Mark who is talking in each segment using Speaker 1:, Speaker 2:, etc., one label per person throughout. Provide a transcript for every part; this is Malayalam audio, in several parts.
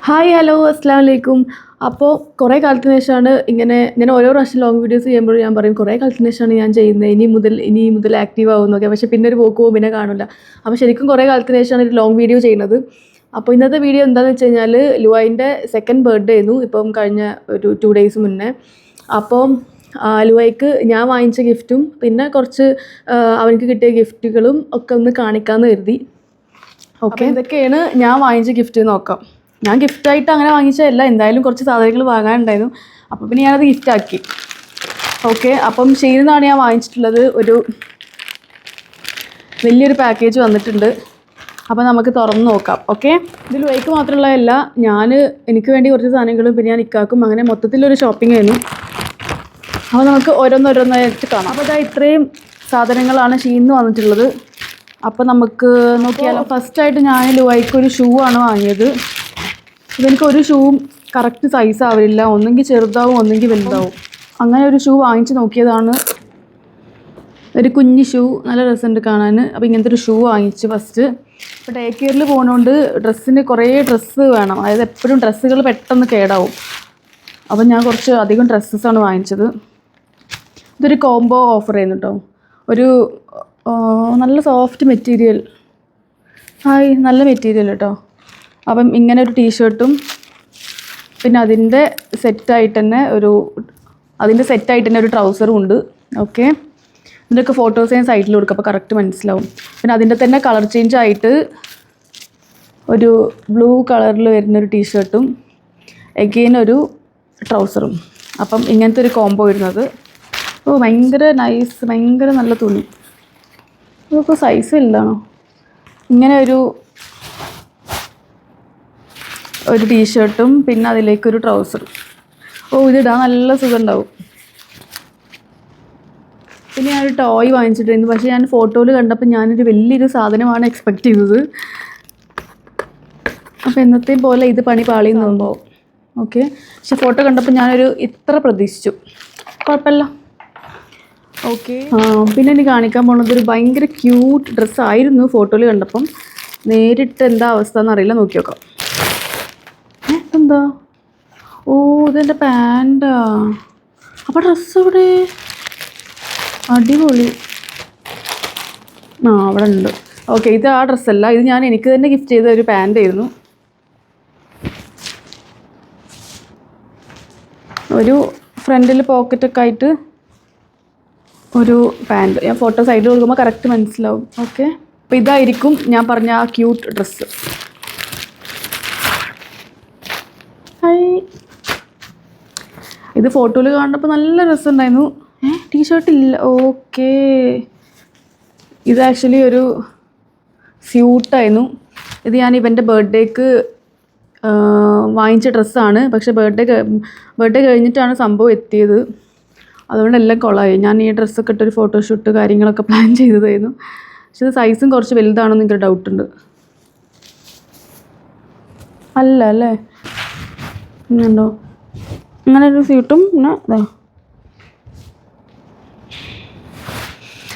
Speaker 1: ഹായ് ഹലോ അസ്സാം വലൈക്കും. അപ്പോൾ കുറേ കാലത്തിന് ശേഷമാണ് ഞാൻ ഓരോ പ്രാവശ്യം ലോങ് വീഡിയോസ് ചെയ്യുമ്പോൾ ഞാൻ പറയും കുറേ കാലത്തിന് ശേഷമാണ് ഞാൻ ചെയ്യുന്നത്, ഇനി മുതൽ ആക്റ്റീവ് ആവുന്നൊക്കെ. പക്ഷേ പിന്നെ ഒരു പോക്ക് പോകും, പിന്നെ കാണില്ല. അപ്പോൾ ശരിക്കും കുറേ കാലത്തിന് ശേഷമാണ് ഒരു ലോങ് വീഡിയോ ചെയ്യുന്നത്. അപ്പോൾ ഇന്നത്തെ വീഡിയോ എന്താണെന്ന് വെച്ച് കഴിഞ്ഞാൽ ലുവായിൻ്റെ സെക്കൻഡ് ബർത്ത്ഡേ ആയിരുന്നു, ഇപ്പം കഴിഞ്ഞ ഒരു 2 days മുന്നേ. അപ്പോൾ ലുവായിക്ക് ഞാൻ വാങ്ങിച്ച ഗിഫ്റ്റും പിന്നെ കുറച്ച് അവനക്ക് കിട്ടിയ ഗിഫ്റ്റുകളും ഒക്കെ ഒന്ന് കാണിക്കാമെന്ന് കരുതി. ഓക്കെ, ഇതൊക്കെയാണ് ഞാൻ വാങ്ങിച്ച ഗിഫ്റ്റ്. നോക്കാം. ഞാൻ ഗിഫ്റ്റായിട്ട് അങ്ങനെ വാങ്ങിച്ചതല്ല, എന്തായാലും കുറച്ച് സാധനങ്ങൾ വാങ്ങാനുണ്ടായിരുന്നു. അപ്പോൾ പിന്നെ ഞാനത് ഗിഫ്റ്റാക്കി. ഓക്കെ, അപ്പം ഷെയ്നിന്നാണ് ഞാൻ വാങ്ങിച്ചിട്ടുള്ളത്. ഒരു വലിയൊരു പാക്കേജ് വന്നിട്ടുണ്ട്. അപ്പോൾ നമുക്ക് തുറന്ന് നോക്കാം. ഓക്കെ, ഇതിൽ വൈക്ക് മാത്രമുള്ളതല്ല, എനിക്ക് വേണ്ടി കുറച്ച് സാധനങ്ങളും പിന്നെ ഞാൻ ഇക്കാക്കും അങ്ങനെ മൊത്തത്തിലൊരു ഷോപ്പിംഗ് ആയിരുന്നു. അപ്പോൾ നമുക്ക് ഓരോന്നോരോന്നായിട്ട് കാണാം. അപ്പോൾ ഇതാ ഇത്രയും സാധനങ്ങളാണ് ഷീനിന്ന് വന്നിട്ടുള്ളത്. അപ്പോൾ നമുക്ക് നോക്കിയാലോ. ഫസ്റ്റായിട്ട് ഞാൻ ലുവായിക്ക് ഒരു ഷൂ ആണ് വാങ്ങിയത്. ഇതെനിക്ക് ഒരു ഷൂവും കറക്റ്റ് സൈസ് ആവില്ല, ഒന്നെങ്കിൽ ചെറുതാവും ഒന്നെങ്കിൽ വലുതാവും. അങ്ങനെ ഒരു ഷൂ വാങ്ങിച്ച് നോക്കിയതാണ്. ഒരു കുഞ്ഞ് ഷൂ, നല്ല രസമുണ്ട് കാണാൻ. അപ്പോൾ ഇങ്ങനത്തെ ഒരു ഷൂ വാങ്ങിച്ച് ഫസ്റ്റ്. ഇപ്പോൾ ഡേ കെയറിൽ പോകുന്നതുകൊണ്ട് ഡ്രസ്സിന് കുറേ ഡ്രസ്സ് വേണം, അതായത് എപ്പോഴും ഡ്രസ്സുകൾ പെട്ടെന്ന് കേടാവും. അപ്പം ഞാൻ കുറച്ച് അധികം ഡ്രസ്സസാണ് വാങ്ങിച്ചത്. ഇതൊരു കോംബോ ഓഫർ ചെയ്യുന്നു കേട്ടോ. ഒരു നല്ല സോഫ്റ്റ് മെറ്റീരിയൽ, നല്ല മെറ്റീരിയൽ കേട്ടോ. അപ്പം ഇങ്ങനെ ഒരു ടീഷർട്ടും പിന്നെ അതിൻ്റെ സെറ്റായിട്ട് തന്നെ ഒരു ട്രൗസറും ഉണ്ട്. ഓക്കെ, ഇതിൻ്റെയൊക്കെ ഫോട്ടോസ് ഞാൻ സൈറ്റിൽ കൊടുക്കും, അപ്പോൾ കറക്റ്റ് മനസ്സിലാവും. പിന്നെ അതിൻ്റെ തന്നെ കളർ ചേഞ്ച് ആയിട്ട് ഒരു ബ്ലൂ കളറിൽ വരുന്നൊരു ടീഷർട്ടും എഗെയിൻ ഒരു ട്രൗസറും. അപ്പം ഇങ്ങനത്തെ ഒരു കോംബോ വരുന്നത്. ഭയങ്കര നൈസ്, ഭയങ്കര നല്ല തുണി. ഇതൊക്കെ സൈസ് വലുതാണോ? ഇങ്ങനെ ഒരു ടീഷർട്ടും പിന്നെ അതിലേക്കൊരു ട്രൗസറും. ഇതിടാൻ നല്ല സുഖം ഉണ്ടാവും. പിന്നെ ഞാനൊരു ടോയ് വാങ്ങിച്ചിട്ടുണ്ടായിരുന്നു, പക്ഷേ ഞാൻ ഫോട്ടോയിൽ കണ്ടപ്പോൾ ഞാനൊരു വലിയൊരു സാധനമാണ് എക്സ്പെക്റ്റ് ചെയ്തത്. അപ്പോൾ എന്നത്തെയും പോലെ ഇത് പണി പാളിയെന്ന് തോന്നുമ്പോൾ. ഓക്കെ, പക്ഷെ ഫോട്ടോ കണ്ടപ്പോൾ ഞാനൊരു ഇത്ര പ്രതീക്ഷിച്ചു, കുഴപ്പമില്ല. ഓക്കെ, പിന്നെ എനിക്ക് കാണിക്കാൻ പോകുന്നത് ഒരു ഭയങ്കര ക്യൂട്ട് ഡ്രസ്സായിരുന്നു ഫോട്ടോയിൽ കണ്ടപ്പം. നേരിട്ട് എന്താ അവസ്ഥ എന്നറിയില്ല, നോക്കി നോക്കാം. എന്താ? ഇതെൻ്റെ പാൻറ്റാ. അപ്പോൾ ഡ്രസ്സ് ഇവിടെ അടിപൊളി. അവിടെ ഉണ്ട്. ഓക്കെ, ഇത് ആ ഡ്രസ്സല്ല, ഇത് ഞാൻ എനിക്ക് തന്നെ ഗിഫ്റ്റ് ചെയ്ത ഒരു പാൻറ്റായിരുന്നു. ഒരു ഫ്രണ്ടിൽ പോക്കറ്റൊക്കെ ആയിട്ട് ഒരു പാൻറ്റ്. ഞാൻ ഫോട്ടോ സൈഡിൽ കൊടുക്കുമ്പോൾ കറക്റ്റ് മനസ്സിലാവും. ഓക്കെ, അപ്പോൾ ഇതായിരിക്കും ഞാൻ പറഞ്ഞ ആ ക്യൂട്ട് ഡ്രസ്സ്. ഇത് ഫോട്ടോയിൽ കാണുന്നപ്പോൾ നല്ല രസമുണ്ടായിരുന്നു. ടീഷർട്ടില്ല. ഓക്കെ, ഇത് ആക്ച്വലി ഒരു സ്യൂട്ടായിരുന്നു. ഇത് ഞാൻ ഇവൻ്റെ ബർത്ത്ഡേക്ക് വാങ്ങിച്ച ഡ്രസ്സാണ്. പക്ഷേ ബർത്ത്ഡേ കഴിഞ്ഞിട്ടാണ് സംഭവം എത്തിയത്, അതുകൊണ്ട് എല്ലാം കൊളായി. ഞാൻ ഈ ഡ്രസ്സൊക്കെ ഇട്ടൊരു ഫോട്ടോഷൂട്ട് കാര്യങ്ങളൊക്കെ പ്ലാൻ ചെയ്തതായിരുന്നു. പക്ഷെ ഇത് സൈസും കുറച്ച് വലുതാണെന്ന് എനിക്കൊരു ഡൗട്ടുണ്ട്. അല്ലേ, ഇങ്ങനെയുണ്ടോ? ഇങ്ങനെ ഒരു സ്യൂട്ടും പിന്നെ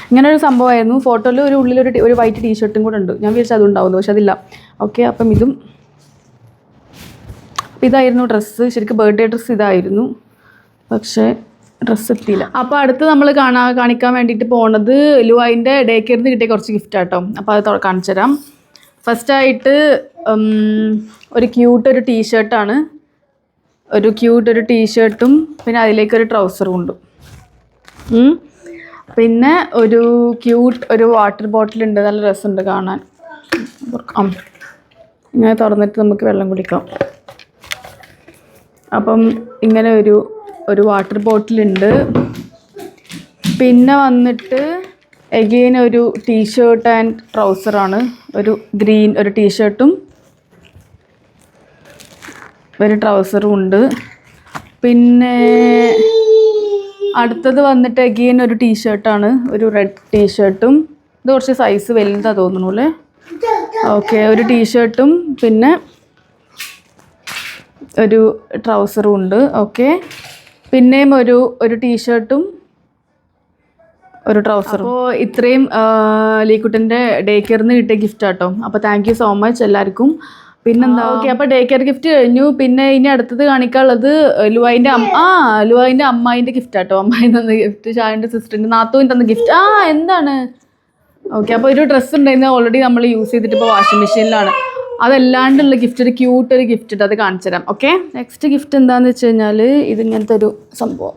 Speaker 1: ഇങ്ങനെ ഒരു സംഭവമായിരുന്നു. ഫോട്ടോയിൽ ഒരു വൈറ്റ് ടീഷർട്ടും കൂടെ ഉണ്ട്. ഞാൻ വിചാരിച്ചാൽ അതുണ്ടാവുന്നു, പക്ഷെ അതില്ല. ഓക്കെ, അപ്പം ഇതായിരുന്നു ഡ്രസ്സ്. ശരിക്കും ബർത്ത്ഡേ ഡ്രസ്സ് ഇതായിരുന്നു, പക്ഷേ ഡ്രസ്സ് എത്തിയില്ല. അപ്പോൾ അടുത്ത് നമ്മൾ കാണിക്കാൻ വേണ്ടിയിട്ട് പോണത് ലുവായിൻ്റെ ഡേ കെയറിൽ കിട്ടിയ കുറച്ച് ഗിഫ്റ്റ് ആട്ടോ. അപ്പോൾ അത് കാണിച്ചു തരാം. ഫസ്റ്റായിട്ട് ഒരു ടീഷർട്ടാണ്. ഒരു ടീഷർട്ടും പിന്നെ അതിലേക്കൊരു ട്രൗസറും ഉണ്ട്. പിന്നെ ഒരു വാട്ടർ ബോട്ടിലുണ്ട്, നല്ല രസമുണ്ട് കാണാൻ. ഇങ്ങനെ തുറന്നിട്ട് നമുക്ക് വെള്ളം കുടിക്കാം. അപ്പം ഇങ്ങനെ ഒരു വാട്ടർ ബോട്ടിലുണ്ട്. പിന്നെ വന്നിട്ട് എഗെയിൻ ഒരു ടീഷർട്ട് ആൻഡ് ട്രൗസറാണ്. ഒരു ഗ്രീൻ ഒരു ടീഷർട്ടും ഒരു ട്രൗസറും ഉണ്ട്. പിന്നെ അടുത്തത് വന്നിട്ട് എഗെയിൻ ഒരു ടീഷർട്ടാണ്, ഒരു റെഡ് ടീഷർട്ടും. ഇത് കുറച്ച് സൈസ് വലുതാ തോന്നുന്നു അല്ലേ. ഓക്കെ, ഒരു ടീഷർട്ടും പിന്നെ ഒരു ട്രൗസറും ഉണ്ട്. ഓക്കെ, പിന്നെയും ഒരു ടീഷർട്ടും ഒരു ട്രൗസറും. അപ്പോൾ ഇത്രയും ലീക്കുട്ടൻ്റെ ഡേ കെയറിൽ നിന്ന് കിട്ടിയ ഗിഫ്റ്റ് ആട്ടോ. അപ്പോൾ താങ്ക് യു സോ മച്ച് എല്ലാവർക്കും. പിന്നെന്താ ഓക്കെ. അപ്പോൾ ഡേ കെയർ ഗിഫ്റ്റ് കഴിഞ്ഞു. പിന്നെ ഇനി അടുത്തത് കാണിക്കാനുള്ളത് ലുവായിൻ്റെ ലുവായിൻ്റെ അമ്മായിൻ്റെ ഗിഫ്റ്റ് ആട്ടോ. അമ്മായി തന്ന ഗിഫ്റ്റ്, ഷാഹിൻ്റെ സിസ്റ്ററിൻ്റെ നാത്തൂൻ തന്ന ഗിഫ്റ്റ്. എന്താണ് ഓക്കെ. അപ്പോൾ ഒരു ഡ്രസ്സ് ഉണ്ടായിരുന്നു ഓൾറെഡി നമ്മൾ യൂസ് ചെയ്തിട്ട് ഇപ്പോൾ വാഷിംഗ് മെഷീനിലാണ്. അതല്ലാണ്ടുള്ള ഗിഫ്റ്റ്, ഒരു ക്യൂട്ട് ഒരു ഗിഫ്റ്റ് ഉണ്ട്, അത് കാണിച്ചു തരാം. ഓക്കെ. നെക്സ്റ്റ് ഗിഫ്റ്റ് എന്താണെന്ന് വെച്ച് കഴിഞ്ഞാൽ ഇതിങ്ങനത്തെ ഒരു സംഭവം,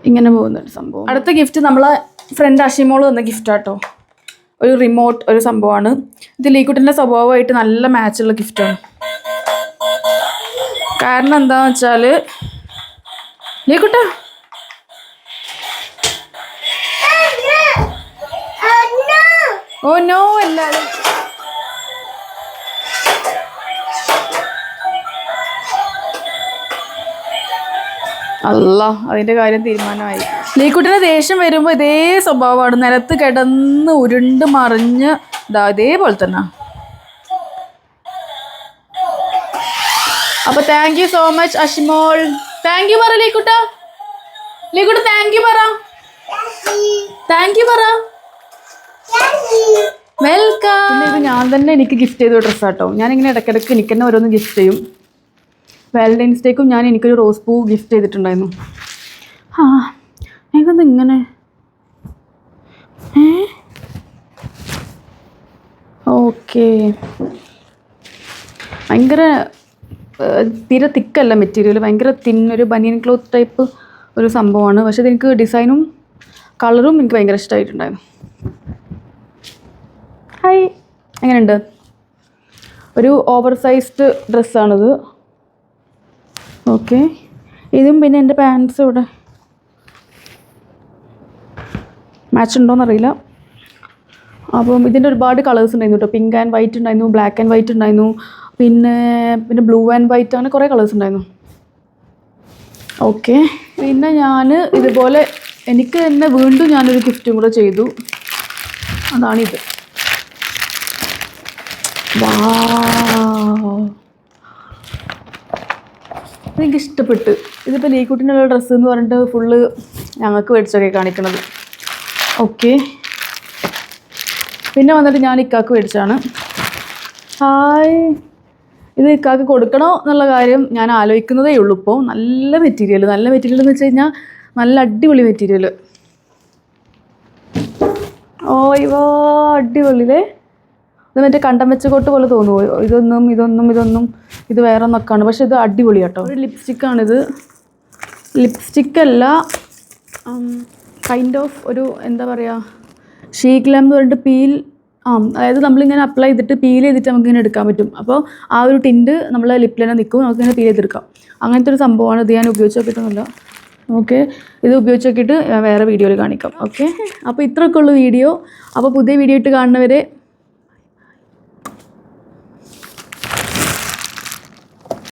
Speaker 1: ഇങ്ങനെ പോകുന്നൊരു സംഭവം. അടുത്ത ഗിഫ്റ്റ് നമ്മളെ ഫ്രണ്ട് അഷിമോള് തന്ന ഗിഫ്റ്റാട്ടോ. ഒരു റിമോട്ട് ഒരു സംഭവമാണ്. ഇത് ലീക്കുട്ടിൻ്റെ സ്വഭാവമായിട്ട് നല്ല മാച്ചുള്ള ഗിഫ്റ്റാണ്. കാരണം എന്താണെന്ന് വെച്ചാൽ ലീക്കുട്ട ഓ നോ എല്ലാവരും അല്ല അതിൻ്റെ കാര്യം തീരുമാനമായി. ലീക്കുട്ടിന് ദേഷ്യം വരുമ്പോൾ ഇതേ സ്വഭാവമാണ്, നിലത്ത് കിടന്ന് ഉരുണ്ട് മറിഞ്ഞ് ഇതേപോലെ തന്നെ. അപ്പൊ thank you so much Ashimol. Thank you പറ ലീക്കുട്ട. ലീക്കുട്ട താങ്ക് യു പറ. താങ്ക് യു പറ. വെൽക്കം. ഇത് ഞാൻ തന്നെ എനിക്ക് ഗിഫ്റ്റ് ചെയ്ത ഡ്രസ്സാട്ടോ. ഞാനിങ്ങനെ ഇടയ്ക്കിടയ്ക്ക് എനിക്ക് തന്നെ ഓരോന്ന് ഗിഫ്റ്റ് ചെയ്യും. വാലന്റൈൻസ് ഡേക്കും ഞാൻ എനിക്കൊരു റോസ് പൂ ഗിഫ്റ്റ് ചെയ്തിട്ടുണ്ടായിരുന്നു. എനിക്കത് ഇങ്ങനെ ഓക്കെ. ഭയങ്കര തീരെ തിക്കല്ല മെറ്റീരിയൽ, ഭയങ്കര തിന്നൊരു ബനിയൻ ക്ലോത്ത് ടൈപ്പ് ഒരു സംഭവമാണ്. പക്ഷെ അതെനിക്ക് ഡിസൈനും കളറും എനിക്ക് ഭയങ്കര ഇഷ്ടമായിട്ടുണ്ടായിരുന്നു. ഹായ്, എങ്ങനെയുണ്ട്? ഒരു ഓവർ സൈസ്ഡ് ഡ്രസ്സാണിത്. ഓക്കെ. ഇതും പിന്നെ എൻ്റെ പാൻറ്റ്സ് ഇവിടെ മാച്ച് ഉണ്ടോയെന്നറിയില്ല. അപ്പം ഇതിൻ്റെ ഒരുപാട് കളേഴ്സ് ഉണ്ടായിരുന്നു കേട്ടോ. പിങ്ക് ആൻഡ് വൈറ്റ് ഉണ്ടായിരുന്നു, ബ്ലാക്ക് ആൻഡ് വൈറ്റ് ഉണ്ടായിരുന്നു, പിന്നെ ബ്ലൂ ആൻഡ് വൈറ്റ്, അങ്ങനെ കുറേ കളേഴ്സ് ഉണ്ടായിരുന്നു. ഓക്കെ. പിന്നെ ഞാൻ ഇതുപോലെ എനിക്ക് തന്നെ വീണ്ടും ഞാനൊരു ഗിഫ്റ്റും കൂടെ ചെയ്തു. അതാണിത്. അതെനിക്ക് ഇഷ്ടപ്പെട്ട്. ഇതിപ്പോൾ ലീക്കുട്ടിനുള്ള ഡ്രസ്സ് എന്ന് പറഞ്ഞിട്ട് ഫുള്ള് ഞങ്ങൾക്ക് മേടിച്ചൊക്കെ കാണിക്കണത്. ഓക്കെ. പിന്നെ വന്നിട്ട് ഞാൻ ഇക്കാക്ക് മേടിച്ചാണ്. ഹായ്. ഇത് ഇക്കാക്ക് കൊടുക്കണോ എന്നുള്ള കാര്യം ഞാൻ ആലോചിക്കുന്നതേ ഉള്ളൂ ഇപ്പോൾ. നല്ല മെറ്റീരിയൽ എന്ന് വെച്ച് കഴിഞ്ഞാൽ നല്ല അടിപൊളി മെറ്റീരിയൽ. ഇവ അടിപൊളിയില്ലേ. ഇത് മറ്റേ കണ്ടം വെച്ച കോട്ട് പോലെ തോന്നുമോ? ഇതൊന്നും ഇത് വേറെ ഒന്നൊക്കെയാണ്. പക്ഷെ ഇത് അടിപൊളി കേട്ടോ. ഒരു ലിപ്സ്റ്റിക്കാണിത്. ലിപ്സ്റ്റിക്കല്ല, കൈൻഡ് ഓഫ് ഒരു എന്താ പറയുക, ഷീഗ്ലാം എന്ന് പറഞ്ഞിട്ട് പീൽ. അതായത് നമ്മളിങ്ങനെ അപ്ലൈ ചെയ്തിട്ട് പീൽ ചെയ്തിട്ട് നമുക്കിങ്ങനെ എടുക്കാൻ പറ്റും. അപ്പോൾ ആ ഒരു ടിൻറ്റ് നമ്മളെ ലിപ്പിൽ തന്നെ നിൽക്കും, നമുക്കിങ്ങനെ പീൽ ചെയ്തെടുക്കാം. അങ്ങനത്തെ ഒരു സംഭവമാണ്. ഇത് ഞാൻ ഉപയോഗിച്ച് നോക്കിയിട്ടൊന്നുമില്ല. ഓക്കെ. ഇത് ഉപയോഗിച്ച് നോക്കിയിട്ട് വേറെ വീഡിയോയിൽ കാണിക്കാം. ഓക്കെ. അപ്പോൾ ഇത്രയൊക്കെ ഉള്ളൂ വീഡിയോ. അപ്പോൾ പുതിയ വീഡിയോ ഇട്ട് കാണുന്നവരെ